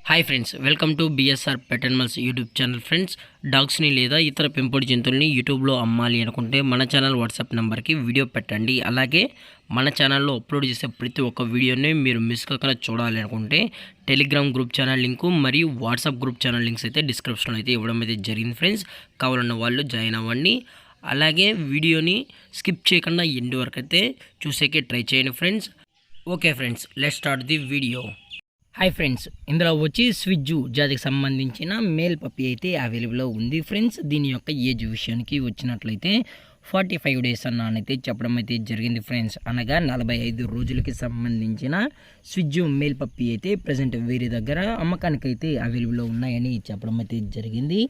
Hi friends, welcome to BSR pet animals YouTube channel. Friends, డాగ్స్ని లేదా ఇతర పెంపుడు జంతువుల్ని యూట్యూబ్లో అమ్మాలి అనుకుంటే మన ఛానల్ వాట్సాప్ నెంబర్కి వీడియో పెట్టండి. అలాగే మన ఛానల్లో అప్లోడ్ చేసే ప్రతి ఒక్క వీడియోని మీరు మిస్ కాకుండా చూడాలి అనుకుంటే టెలిగ్రామ్ గ్రూప్ ఛానల్ లింకు మరియు వాట్సాప్ గ్రూప్ ఛానల్ లింక్స్ అయితే డిస్క్రిప్షన్లో అయితే ఇవ్వడం అయితే జరిగింది. ఫ్రెండ్స్, కావాలన్న వాళ్ళు జాయిన్ అవ్వండి. అలాగే వీడియోని స్కిప్ చేయకుండా ఎండ్ వరకు అయితే చూసేకే ట్రై చేయండి friends. Okay friends, let's start the video. Hi friends, ఇందులో వచ్చి స్విజ్జు జాతికి సంబంధించిన మేల్ పప్పి అయితే అవైలబుల్లో ఉంది. ఫ్రెండ్స్, దీని యొక్క ఏజ్ విషయానికి వచ్చినట్లయితే 45 డేస్ అన్నైతే చెప్పడం అయితే జరిగింది. ఫ్రెండ్స్, అనగా 45 రోజులకి సంబంధించిన స్విజ్జు మేల్ పప్పి అయితే ప్రజెంట్ వీరి దగ్గర అమ్మకానికి అయితే అవైలబుల్లో ఉన్నాయని చెప్పడం అయితే జరిగింది.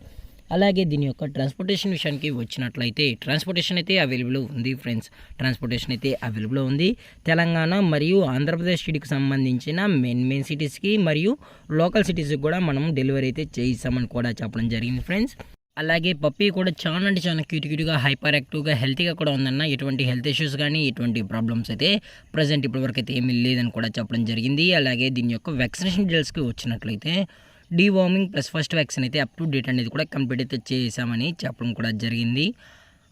అలాగే దీని యొక్క ట్రాన్స్పోర్టేషన్ విషయానికి వచ్చినట్లయితే ట్రాన్స్పోర్టేషన్ అయితే అవైలబుల్ ఉంది. ఫ్రెండ్స్, ట్రాన్స్పోర్టేషన్ అయితే అవైలబుల్ ఉంది. తెలంగాణ మరియు ఆంధ్రప్రదేశ్ స్టేట్కి సంబంధించిన మెయిన్ సిటీస్కి మరియు లోకల్ సిటీస్కి కూడా మనం డెలివరీ అయితే చేయిస్తామని కూడా చెప్పడం జరిగింది. ఫ్రెండ్స్, అలాగే పప్పీ కూడా చాలా అంటే చాలా క్యూట్గా హైపర్ యాక్టివ్గా హెల్తీగా కూడా ఉందన్న. ఎటువంటి హెల్త్ ఇష్యూస్ కానీ ఎటువంటి ప్రాబ్లమ్స్ అయితే ప్రజెంట్ ఇప్పటివరకు అయితే ఏమీ లేదని కూడా చెప్పడం జరిగింది. అలాగే దీని యొక్క వ్యాక్సినేషన్ డీటెయిల్స్కి వచ్చినట్లయితే డీవార్మింగ్ ప్లస్ ఫస్ట్ వ్యాక్సిన్ అయితే అప్ టు డేట్ అనేది కూడా కంప్లీట్ అయితే చేసామని చెప్పడం కూడా జరిగింది.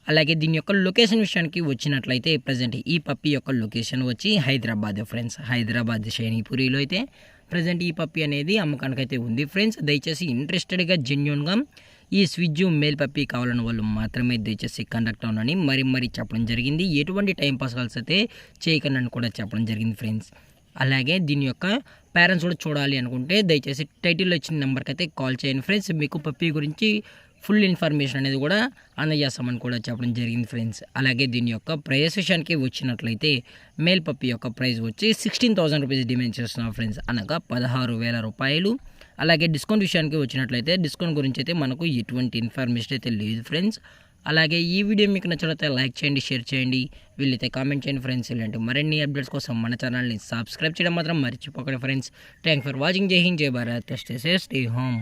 అలాగే దీని యొక్క లొకేషన్ విషయానికి వచ్చినట్లయితే ప్రజెంట్ ఈ పప్పి యొక్క లొకేషన్ వచ్చి హైదరాబాద్. ఫ్రెండ్స్, హైదరాబాద్ షైనీపురిలో అయితే ప్రజెంట్ ఈ పప్పి అనేది అమ్మకానికి అయితే ఉంది. ఫ్రెండ్స్, దయచేసి ఇంట్రెస్టెడ్గా జెన్యూన్గా ఈ స్విజ్జు మేల్ పప్పి కావాలని వాళ్ళు మాత్రమే దయచేసి కండక్ట్ అవునని మరీ చెప్పడం జరిగింది. ఎటువంటి టైం పాస్ కాల్స్ అయితే చేయకండి కూడా చెప్పడం జరిగింది. ఫ్రెండ్స్, అలాగే దీని యొక్క పేరెంట్స్ కూడా చూడాలి అనుకుంటే దయచేసి టైటిల్లో ఇచ్చిన నెంబర్కి అయితే కాల్ చేయండి. ఫ్రెండ్స్, మీకు పప్పీ గురించి ఫుల్ ఇన్ఫర్మేషన్ అనేది కూడా అందజేస్తామని కూడా చెప్పడం జరిగింది. ఫ్రెండ్స్, అలాగే దీని యొక్క ప్రైస్ విషయానికి వచ్చినట్లయితే మేల్ పప్పీ యొక్క ప్రైస్ వచ్చి 16,000 రూపీస్ డిమాండ్ చేస్తున్నాం. ఫ్రెండ్స్, అనగా 16,000 రూపాయలు. అలాగే డిస్కౌంట్ విషయానికి వచ్చినట్లయితే డిస్కౌంట్ గురించి అయితే మనకు ఎటువంటి ఇన్ఫర్మేషన్ అయితే లేదు. ఫ్రెండ్స్, అలాగే ఈ వీడియో మీకు నచ్చినట్లయితే లైక్ చేయండి, షేర్ చేయండి, వీళ్ళైతే కామెంట్ చేయండి. ఫ్రెండ్స్, ఇలాంటి మరిన్ని అప్డేట్స్ కోసం మన ఛానల్ని సబ్స్క్రైబ్ చేయడం మాత్రం మర్చిపోకండి. Friends, thank for watching. జై హింద్, జై Bharat, stay safe, stay home.